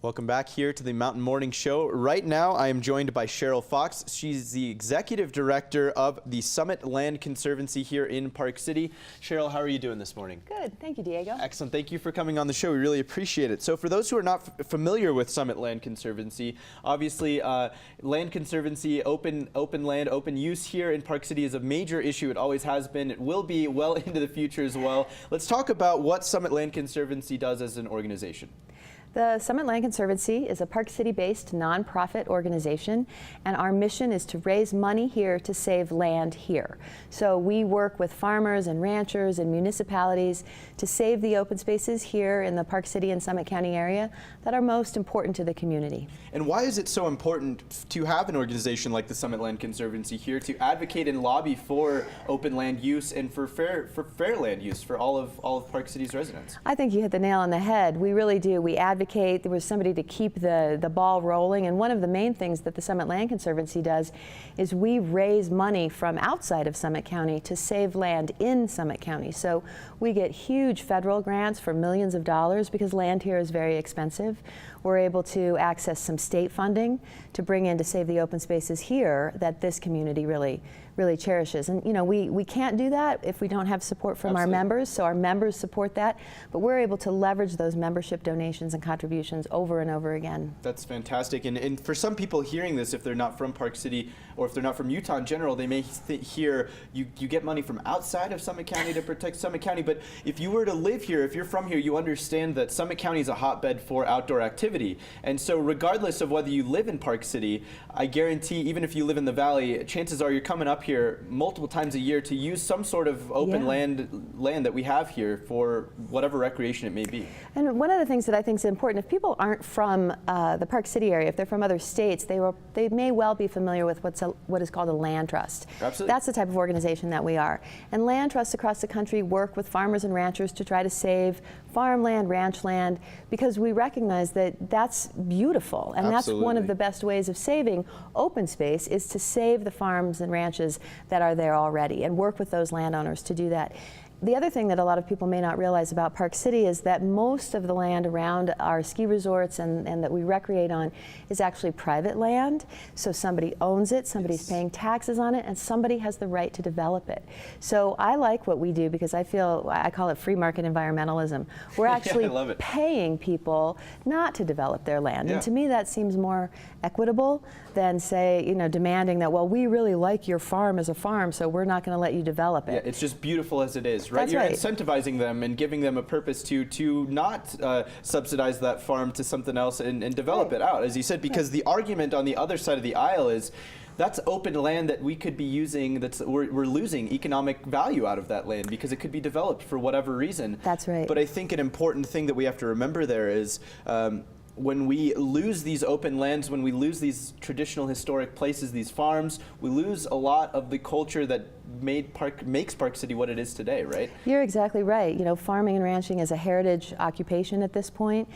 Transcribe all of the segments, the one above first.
Welcome back here to the Mountain Morning Show. Right now, I am joined by Cheryl Fox. She's the Executive Director of the Summit Land Conservancy here in Park City. Cheryl, how are you doing this morning? Good. Thank you, Diego. Excellent. Thank you for coming on the show. We really appreciate it. So for those who are not familiar with Summit Land Conservancy, obviously Land Conservancy, open land, open use here in Park City is a major issue. It always has been. It will be well into the future as well. Let's talk about what Summit Land Conservancy does as an organization. The Summit Land Conservancy is a Park City-based nonprofit organization, and our mission is to raise money here to save land here. So we work with farmers and ranchers and municipalities to save the open spaces here in the Park City and Summit County area that are most important to the community. And why is it so important to have an organization like the Summit Land Conservancy here to advocate and lobby for open land use and for fair land use for all of Park City's residents? I think you hit the nail on the head. We really do. We advocate. There was somebody to keep the ball rolling, and one of the main things that the Summit Land Conservancy does is we raise money from outside of Summit County to save land in Summit County. So we get huge federal grants for millions of dollars because land here is very expensive. We're able to access some state funding to bring in to save the open spaces here that this community really cherishes. And you know, we can't do that if we don't have support from our members, so our members support that, but we're able to leverage those membership donations and contributions over and over again. That's fantastic. And for some people hearing this, if they're not from Park City or if they're not from Utah in general, they may hear you get money from outside of Summit County to protect Summit County, but if you were to live here, if you're from here, you understand that Summit County is a hotbed for outdoor activity. And so regardless of whether you live in Park City, I guarantee even if you live in the valley, chances are you're coming up here multiple times a year to use some sort of open land that we have here for whatever recreation it may be. And one of the things that I think is important, if people aren't from the Park City area, if they're from other states, they may well be familiar with what is called a land trust. Absolutely. That's the type of organization that we are. And land trusts across the country work with farmers and ranchers to try to save farmland, ranch land, because we recognize that that's beautiful, and that's one of the best ways of saving open space is to save the farms and ranches that are there already and work with those landowners to do that. The other thing that a lot of people may not realize about Park City is that most of the land around our ski resorts and that we recreate on is actually private land. So somebody owns it, somebody's paying taxes on it, and somebody has the right to develop it. So I like what we do because I call it free market environmentalism. We're actually paying people not to develop their land. And to me that seems more equitable than, say, you know, demanding that, well, we really like your farm as a farm, so we're not going to let you develop it. Yeah, it's just beautiful as it is. Right? That's You're right. incentivizing them and giving them a purpose to not subsidize that farm to something else and develop it out, as you said, because the argument on the other side of the aisle is that's open land that we could be using, we're losing economic value out of that land because it could be developed for whatever reason. That's right. But I think an important thing that we have to remember there is when we lose these open lands, when we lose these traditional historic places, these farms, we lose a lot of the culture that makes Park City what it is today, right? You're exactly right. You know, farming and ranching is a heritage occupation at this point.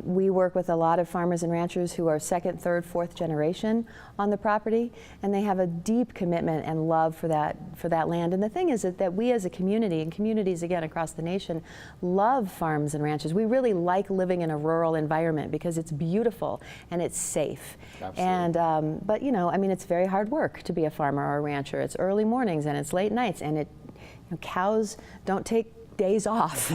We work with a lot of farmers and ranchers who are second, third, fourth generation on the property, and they have a deep commitment and love for that land. And the thing is that we as a community, and communities again across the nation, love farms and ranches. We really like living in a rural environment because it's beautiful and it's safe. Absolutely. And but you know, I mean, it's very hard work to be a farmer or a rancher. It's early mornings and it's late nights, and cows don't take days off.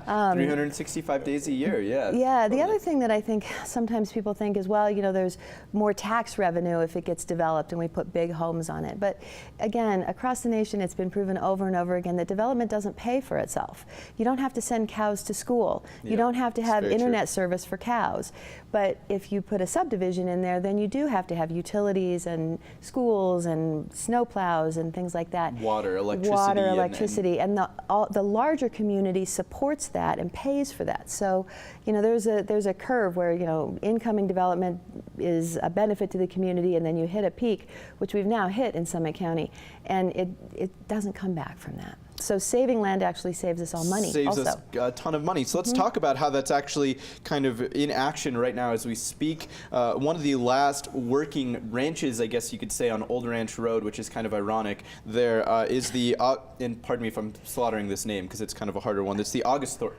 365 days a year, yeah. Yeah, the other thing that I think sometimes people think is, well, you know, there's more tax revenue if it gets developed and we put big homes on it. But again, across the nation, it's been proven over and over again that development doesn't pay for itself. You don't have to send cows to school. You don't have to have internet service for cows. But if you put a subdivision in there, then you do have to have utilities and schools and snow plows and things like that. Water, electricity. And the larger community supports that and pays for that. So, you know, there's a curve where, you know, incoming development is a benefit to the community, and then you hit a peak, which we've now hit in Summit County, and it doesn't come back from that. So saving land actually saves us all money. Saves also. us a ton of money. So let's talk about how that's actually kind of in action right now as we speak. One of the last working ranches, I guess you could say, on Old Ranch Road, which is kind of ironic, there is the, and pardon me if I'm slaughtering this name because it's kind of a harder one, it's the Osguthorpe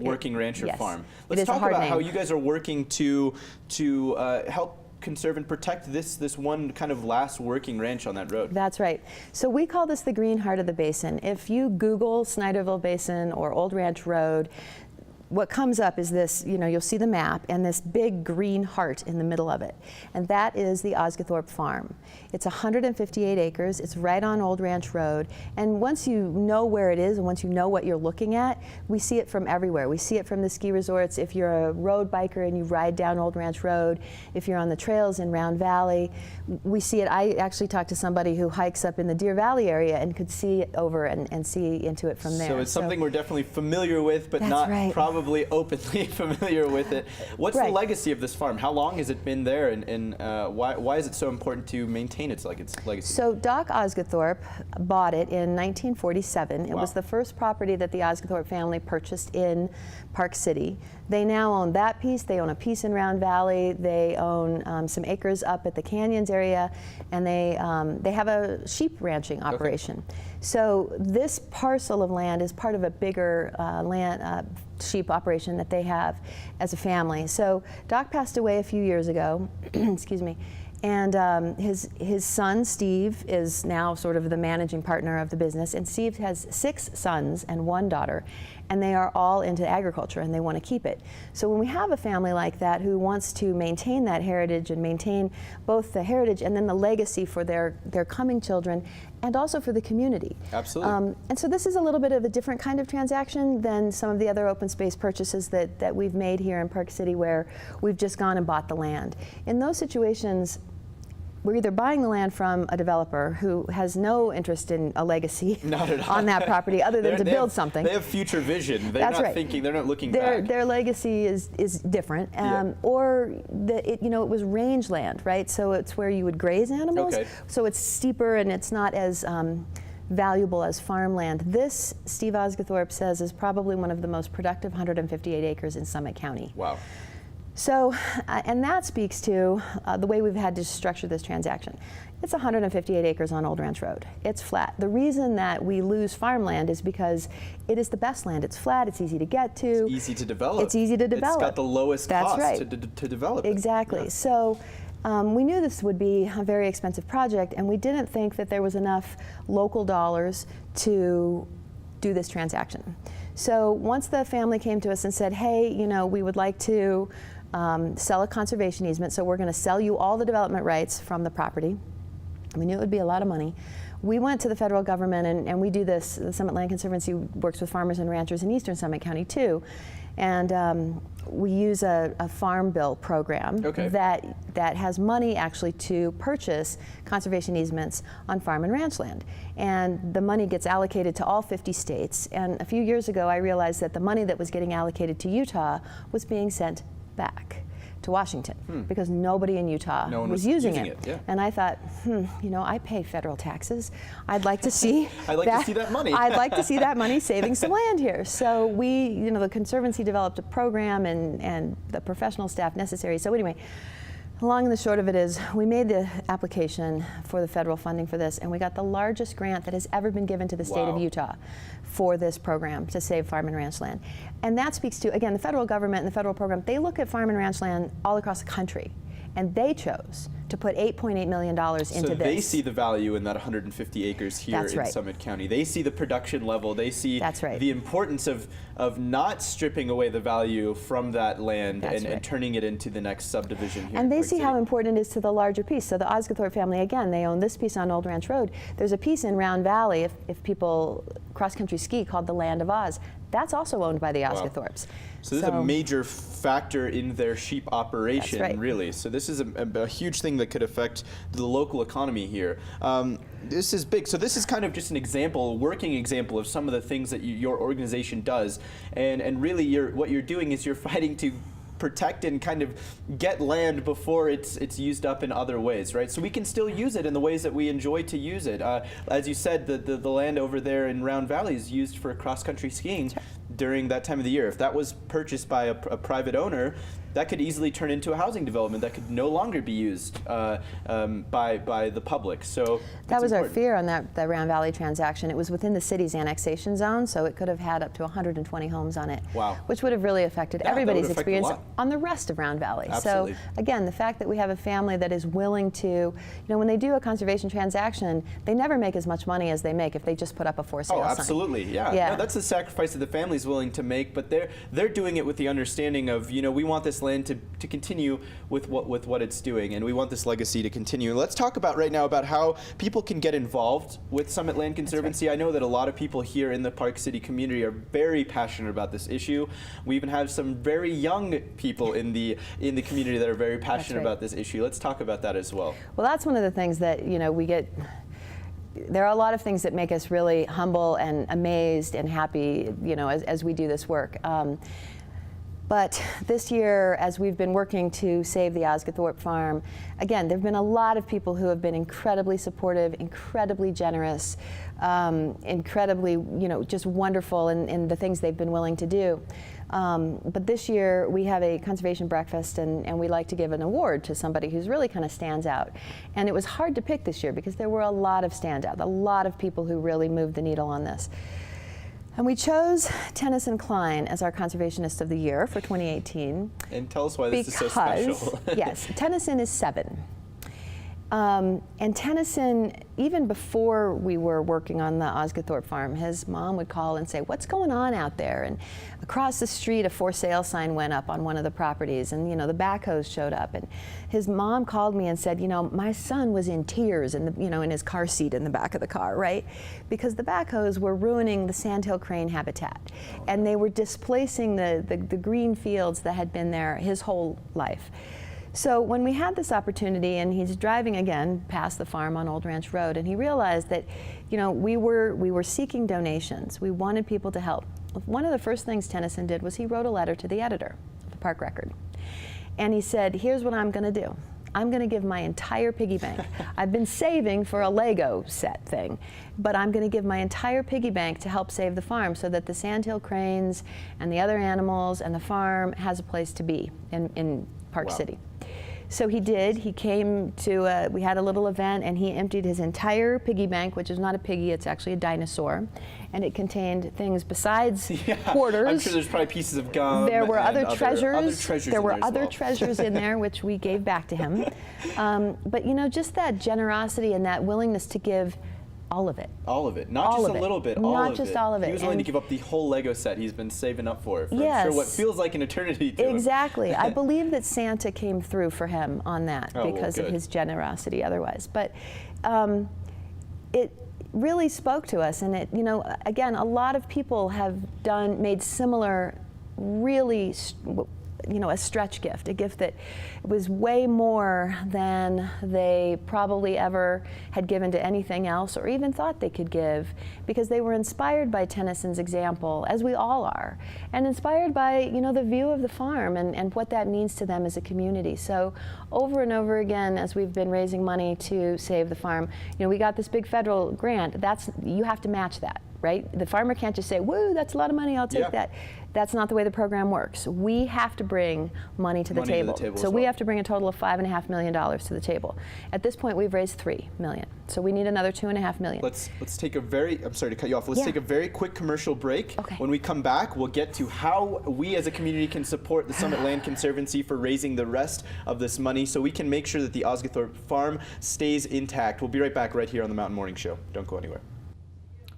Working Rancher Yes. Farm. Let's talk about how you guys are working to help conserve and protect this one kind of last working ranch on that road. That's right. So we call this the green heart of the basin. If you Google Snyderville Basin or Old Ranch Road, what comes up is this, you'll see the map and this big green heart in the middle of it. And that is the Osguthorpe Farm. It's 158 acres. It's right on Old Ranch Road. And once you know where it is and once you know what you're looking at, we see it from everywhere. We see it from the ski resorts. If you're a road biker and you ride down Old Ranch Road, if you're on the trails in Round Valley, we see it. I actually talked to somebody who hikes up in the Deer Valley area and could see it over and see into it from there. So it's something we're definitely familiar with, but not probably openly familiar with it. What's the legacy of this farm? How long has it been there, and why is it so important to maintain its legacy? So Doc Osguthorpe bought it in 1947. It was the first property that the Osguthorpe family purchased in Park City. They now own that piece. They own a piece in Round Valley. They own some acres up at the Canyons area, and they have a sheep ranching operation. So this parcel of land is part of a bigger sheep operation that they have as a family. So Doc passed away a few years ago, excuse me, and his son Steve is now sort of the managing partner of the business, and Steve has 6 sons and 1 daughter, and they are all into agriculture and they want to keep it. So when we have a family like that who wants to maintain that heritage and maintain both the heritage and then the legacy for their coming children and also for the community. Absolutely. And so this is a little bit of a different kind of transaction than some of the other open space purchases that we've made here in Park City where we've just gone and bought the land. In those situations, we're either buying the land from a developer who has no interest in a legacy on that property other than to build something. They have future vision. They're not thinking, they're not looking back. Their legacy is different. Or it was rangeland, right? So it's where you would graze animals. So it's steeper and it's not as valuable as farmland. This, Steve Osguthorpe says, is probably one of the most productive 158 acres in Summit County. Wow. So, and that speaks to the way we've had to structure this transaction. It's 158 acres on Old Ranch Road. It's flat. The reason that we lose farmland is because it is the best land. It's flat, it's easy to get to. It's easy to develop. It's easy to develop. It's got the lowest cost to develop it. Exactly. So we knew this would be a very expensive project, and we didn't think that there was enough local dollars to do this transaction. So once the family came to us and said, hey, we would like to sell a conservation easement, so we're going to sell you all the development rights from the property. We knew it would be a lot of money. We went to the federal government, and we do this. The Summit Land Conservancy works with farmers and ranchers in eastern Summit County too, and we use a farm bill program that has money actually to purchase conservation easements on farm and ranch land. And the money gets allocated to all 50 states. And a few years ago, I realized that the money that was getting allocated to Utah was being sent back to Washington because nobody in Utah was using it. And I thought, I pay federal taxes. I'd like to see to see that money. I'd like to see that money saving some land here. So we, the Conservancy developed a program and the professional staff necessary. So anyway, long and the short of it is we made the application for the federal funding for this, and we got the largest grant that has ever been given to the state of Utah for this program to save farm and ranch land. And that speaks to, again, the federal government and the federal program, they look at farm and ranch land all across the country. And they chose to put $8.8 million into this. So they see the value in that 150 acres here in Summit County. They see the production level. They see the importance of not stripping away the value from that land and turning it into the next subdivision here. And they see how important it is to the larger piece. So the Osguthorpe family, again, they own this piece on Old Ranch Road. There's a piece in Round Valley, if people cross-country ski, called the Land of Oz. That's also owned by the Osguthorpes. So this is a major factor in their sheep operation, really. So this is a huge thing that could affect the local economy here. This is big. So this is kind of just an example, a working example of some of the things that your organization does. And really, what you're doing is you're fighting to protect and kind of get land before it's used up in other ways, right? So we can still use it in the ways that we enjoy to use it. As you said, the land over there in Round Valley is used for cross-country skiing during that time of the year. If that was purchased by a private owner, that could easily turn into a housing development that could no longer be used by the public. So that was our fear on that Round Valley transaction. It was within the city's annexation zone, so it could have had up to 120 homes on it. Wow. Which would have really affected everybody's experience on the rest of Round Valley. Absolutely. So again, the fact that we have a family that is willing to, when they do a conservation transaction, they never make as much money as they make if they just put up a for sale sign. Oh, absolutely. Yeah. No, that's the sacrifice that the family's willing to make, but they're doing it with the understanding of, we want this land to continue with what it's doing, and we want this legacy to continue. Let's talk about right now about how people can get involved with Summit Land Conservancy. Right. I know that a lot of people here in the Park City community are very passionate about this issue. We even have some very young people in the community that are very passionate about this issue. Let's talk about that as well. Well, that's one of the things that we get. There are a lot of things that make us really humble and amazed and happy, as we do this work. But this year, as we've been working to save the Osguthorpe Farm, again, there have been a lot of people who have been incredibly supportive, incredibly generous, incredibly, just wonderful in the things they've been willing to do. But this year, we have a conservation breakfast, and we like to give an award to somebody who's really kind of stands out. And it was hard to pick this year because there were a lot of standouts, a lot of people who really moved the needle on this. And we chose Tennyson Klein as our Conservationist of the Year for 2018. And tell us why this is so special. Yes, Tennyson is 7. And Tennyson, even before we were working on the Osguthorpe Farm, his mom would call and say, "What's going on out there?" And across the street, a for sale sign went up on one of the properties, and the backhoes showed up. And his mom called me and said, "My son was in tears in in his car seat in the back of the car, right? Because the backhoes were ruining the sandhill crane habitat, and they were displacing the green fields that had been there his whole life." So when we had this opportunity, and he's driving again past the farm on Old Ranch Road, and he realized that, we were seeking donations. We wanted people to help. One of the first things Tennyson did was he wrote a letter to the editor of the Park Record. And he said, "Here's what I'm going to do. I'm going to give my entire piggy bank. I've been saving for a Lego set thing, but I'm going to give my entire piggy bank to help save the farm so that the sandhill cranes and the other animals and the farm has a place to be in Park City." So he did. He came to, we had a little event, and he emptied his entire piggy bank, which is not a piggy, it's actually a dinosaur. And it contained things besides quarters. I'm sure there's probably pieces of gum. There were other treasures. There were other treasures in there, which we gave back to him. But just that generosity and that willingness to give all of it. All of it. Not just a little bit, all of it. Not just all of it. He was willing to give up the whole Lego set he's been saving up for yes, I'm sure what feels like an eternity to him. Exactly. I believe that Santa came through for him on that because of his generosity otherwise. But it really spoke to us, and it, again, a lot of people have made similar really a stretch gift, a gift that was way more than they probably ever had given to anything else or even thought they could give, because they were inspired by Tennyson's example, as we all are, and inspired by the view of the farm and what that means to them as a community. So over and over again, as we've been raising money to save the farm, we got this big federal grant. You have to match that, right? The farmer can't just say, "Woo, that's a lot of money, I'll take that." That's not the way the program works. We have to bring money to the table. So we have to bring a total of $5.5 million to the table. At this point, we've raised $3 million. So we need another $2.5 million. Let's take a I'm sorry to cut you off. Let's take a very quick commercial break. Okay. When we come back, we'll get to how we as a community can support the Summit Land Conservancy for raising the rest of this money so we can make sure that the Osguthorpe Farm stays intact. We'll be right back right here on the Mountain Morning Show. Don't go anywhere.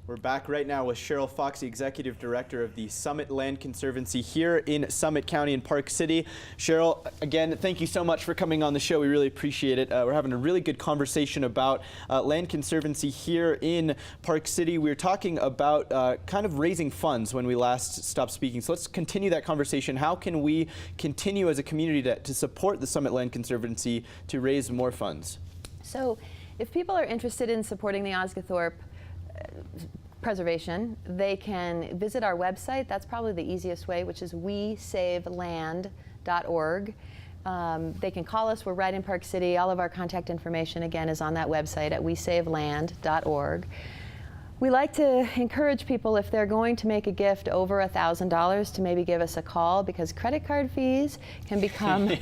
We're back right now with Cheryl Fox, the Executive Director of the Summit Land Conservancy here in Summit County in Park City. Cheryl, again, thank you so much for coming on the show. We really appreciate it. We're having a really good conversation about land conservancy here in Park City. We were talking about kind of raising funds when we last stopped speaking. So let's continue that conversation. How can we continue as a community to support the Summit Land Conservancy to raise more funds? So if people are interested in supporting the Osguthorpe preservation, they can visit our website. That's probably the easiest way, which is wesaveland.org. wesaveland.org. They can call us. We're right in Park City. All of our contact information, again, is on that website at wesaveland.org. We like to encourage people, if they're going to make a gift over $1,000, to maybe give us a call, because credit card fees can become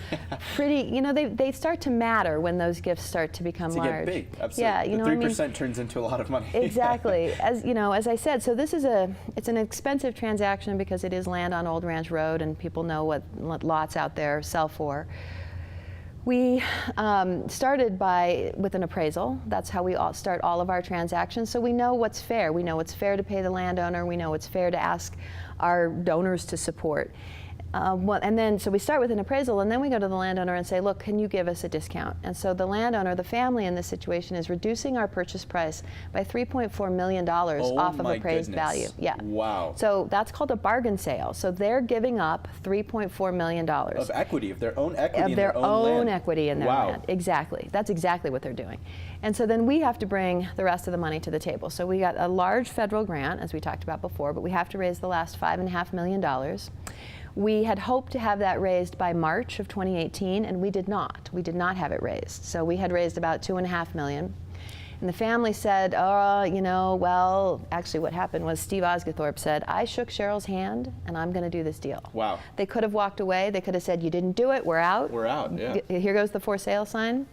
pretty, you know, they start to matter when those gifts start to become large. Get big, absolutely. Yeah, you the know 3% turns into a lot of money. Exactly. As you know, as I said, so this is it's an expensive transaction because it is land on Old Ranch Road, and people know what lots out there sell for. We started with an appraisal. That's how we start all of our transactions. So we know what's fair. We know what's fair to pay the landowner. We know what's fair to ask our donors to support. And then, so we start with an appraisal, and then we go to the landowner and say, look, can you give us a discount? And so the landowner, the family in this situation, is reducing our purchase price by $3.4 million off of appraised value. Yeah. Wow. So that's called a bargain sale. So they're giving up $3.4 million. Of equity, of their own equity of their own land. equity in their land. Exactly. That's exactly what they're doing. And so then we have to bring the rest of the money to the table. So we got a large federal grant, as we talked about before, but we have to raise the last $5.5 million. We had hoped to have that raised by March of 2018, and we did not. We did not have it raised. So we had raised about $2.5 million. And the family said, oh, you know, well, actually what happened was Steve Osguthorpe said, I shook Cheryl's hand, and I'm going to do this deal. Wow. They could have walked away. They could have said, you didn't do it, we're out. We're out, yeah. Here goes the for sale sign.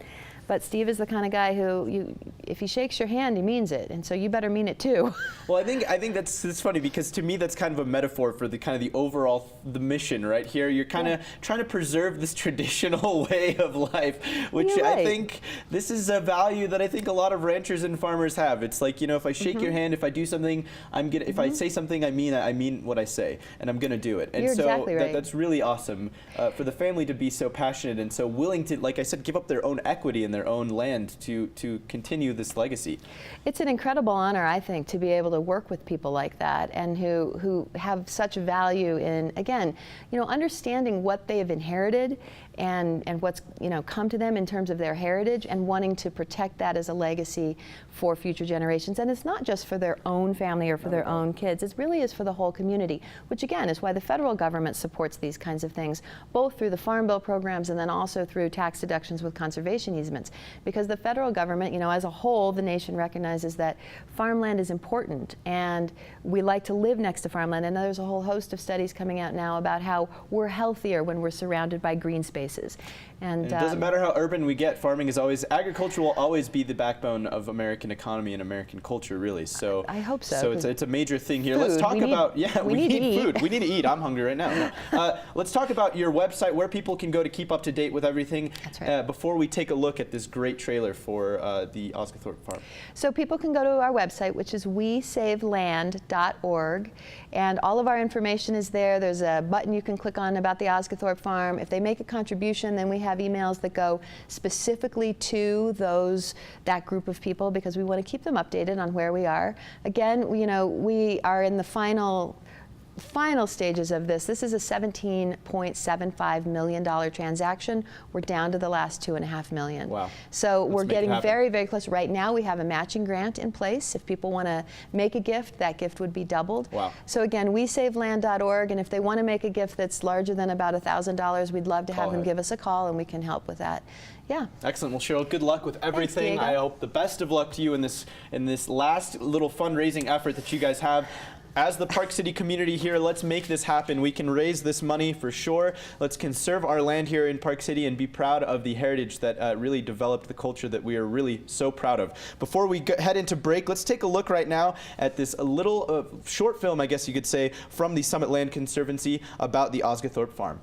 But Steve is the kind of guy who, if he shakes your hand, he means it, and so you better mean it too. Well, I think that's funny, because to me that's kind of a metaphor for the overall mission right here. You're kind of trying to preserve this traditional way of life, which I think this is a value that I think a lot of ranchers and farmers have. It's like, you know, if I shake your hand, if I do something, if I say something, I mean what I say, and I'm gonna do it. And You're so exactly right. That's really awesome for the family to be so passionate and so willing to, like I said, give up their own equity in their own land to continue this legacy. It's an incredible honor, I think, to be able to work with people like that, and who have such value in, again, you know, understanding what they have inherited and what's, you know, come to them in terms of their heritage, and wanting to protect that as a legacy for future generations. And it's not just for their own family or for their own kids. It really is for the whole community, which again is why the federal government supports these kinds of things, both through the Farm Bill programs and then also through tax deductions with conservation easements. Because the federal government, you know, as a whole, the nation recognizes that farmland is important, and we like to live next to farmland. And there's a whole host of studies coming out now about how we're healthier when we're surrounded by green spaces. And it doesn't matter how urban we get, agriculture will always be the backbone of American economy and American culture, really. So I hope so. So it's a major thing here. Food. Let's talk about, we need food. We need to eat. I'm hungry right now. Let's talk about your website, where people can go to keep up to date with everything. That's right. Before we take a look at this great trailer for the Osguthorpe Farm. So people can go to our website, which is wesaveland.org, and all of our information is there. There's a button you can click on about the Osguthorpe Farm. If they make a contribution, then we have emails that go specifically to that group of people, because we want to keep them updated on where we are. Again, you know, we are in the final stages of this. This is a $17.75 million transaction. We're down to the last $2.5 million. Wow. So we're getting happen. very, very close. Right now we have a matching grant in place. If people want to make a gift, that gift would be doubled. Wow. So again, wesaveland.org, and if they want to make a gift that's larger than about $1,000, we'd love to have them give us a call, and we can help with that. Yeah. Excellent. Well, Cheryl, good luck with everything. Thanks, Diego. I hope the best of luck to you in this last little fundraising effort that you guys have. As the Park City community here, let's make this happen. We can raise this money for sure. Let's conserve our land here in Park City and be proud of the heritage that really developed the culture that we are really so proud of. Before we head into break, let's take a look right now at this little short film, I guess you could say, from the Summit Land Conservancy about the Osguthorpe Farm.